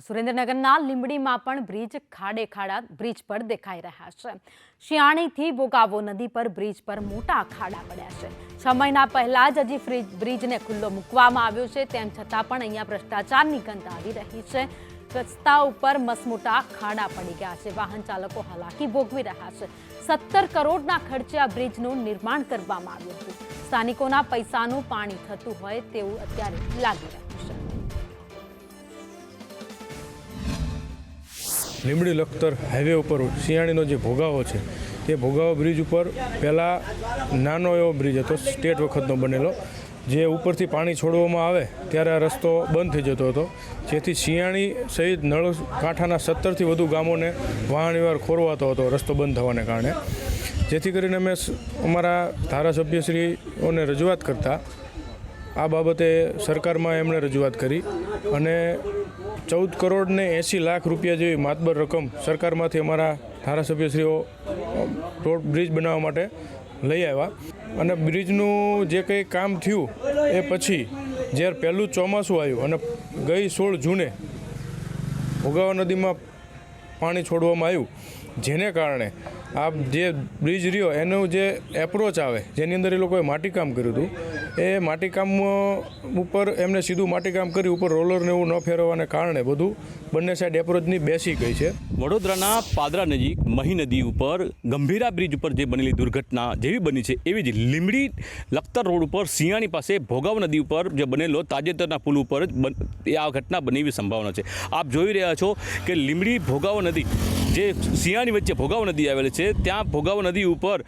સુરેન્દ્રનગરના લીંબડીમાં પણ બ્રિજ ખાડે ખાડા બ્રિજ પર દેખાઈ રહ્યા છે। શિયાળીથી બોગાવો નદી પર બ્રિજ પર મોટા ખાડા પડ્યા છે। 6 મહિના પહેલા જ હજી બ્રિજને ખુલ્લો મૂકવામાં આવ્યો છે, તેમ છતાં પણ અહીંયા ભ્રષ્ટાચારની ગંધ આવી રહી છે। રસ્તા ઉપર મસમોટા ખાડા પડી ગયા છે, વાહન ચાલકો હાલાકી ભોગવી રહ્યા છે। 17 કરોડના ખર્ચે આ બ્રિજનું નિર્માણ કરવામાં આવ્યું હતું। સ્થાનિકોના પૈસાનું પાણી થતું હોય તેવું અત્યારે લાગી રહ્યું છે। લીંબડી લખતર હાઈવે ઉપર શિયાળીનો જે ભોગાવો છે તે ભોગાવો બ્રિજ ઉપર પહેલાં નાનો એવો બ્રિજ હતો, સ્ટેટ વખતનો બનેલો, જે ઉપરથી પાણી છોડવામાં આવે ત્યારે આ રસ્તો બંધ થઈ જતો હતો, જેથી શિયાળી સહિત નળ કાંઠાના 17થી વધુ ગામોને વાહન વ્યવહાર ખોરવાતો હતો રસ્તો બંધ થવાને કારણે। જેથી કરીને અમે અમારા ધારાસભ્યશ્રીઓને રજૂઆત કરતા આ બાબતે સરકારમાં એમણે રજૂઆત કરી અને 14 કરોડ ને 80 લાખ રૂપિયા જેવી માતબર રકમ સરકારમાંથી અમારા ધારાસભ્યશ્રીઓ રોડ બ્રિજ બનાવવા માટે લઈ આવ્યા। અને બ્રિજનું જે કંઈ કામ થયું એ પછી જ્યારે પહેલું ચોમાસું આવ્યું અને ગઈ 16 જૂને ભોગાવો નદીમાં પાણી છોડવામાં આવ્યું, જેને કારણે આ જે બ્રિજ રહ્યો એનું જે એપ્રોચ આવે જેની અંદર એ લોકોએ માટીકામ કર્યું હતું, એ માટીકામ ઉપર એમને સીધું માટીકામ કરી ઉપર રોલરને એવું ન ફેરવવાને કારણે બધું બંને સાઈડ એપ્રોચની બેસી ગઈ છે। વડોદરાના પાદરા નજીક મહી નદી ઉપર ગંભીરા બ્રિજ ઉપર જે બનેલી દુર્ઘટના જેવી બની છે, એવી જ લીંબડી લખતર રોડ ઉપર સિયાણી પાસે ભોગાવો નદી ઉપર જે બનેલો તાજેતરના પુલ ઉપર જ આ ઘટના બની એવી સંભાવના છે। આપ જોઈ રહ્યા છો કે લીંબડી ભોગાવો નદી જે સિયાણી વચ્ચે ભોગાવો નદી આવેલી છે, ત્યાં ભોગાવો નદી ઉપર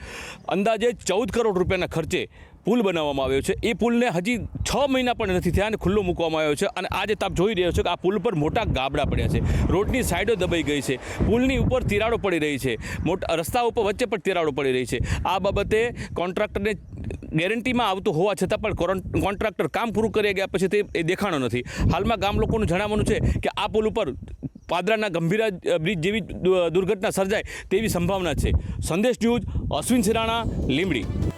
અંદાજે 14 કરોડ રૂપિયાના ખર્ચે પુલ બનાવવામાં આવ્યો છે। એ પુલને હજી 6 મહિના પણ નથી થયા અને ખુલ્લો મૂકવામાં આવ્યો છે। અને આજે આપ જોઈ રહ્યા છો કે આ પુલ પર મોટા ગાબડા પડ્યા છે, રોડની સાઈડો દબાઈ ગઈ છે, પુલની ઉપર તિરાડો પડી રહી છે, મોટા રસ્તા ઉપર વચ્ચે પણ તિરાડો પડી રહી છે। આ બાબતે કોન્ટ્રાક્ટરને ગેરંટીમાં આવતું હોવા છતાં પણ કોન્ટ્રાક્ટર કામ પૂરું કરી ગયા પછી તે એ દેખાણો નથી। હાલમાં ગામ લોકોનું જણાવવાનું છે કે આ પુલ ઉપર પાદરાના ગંભીરા બ્રિજ જેવી દુર્ઘટના સર્જાય તેવી સંભાવના છે। સંદેશ ન્યૂઝ, અશ્વિન સિરાણા, લીંબડી।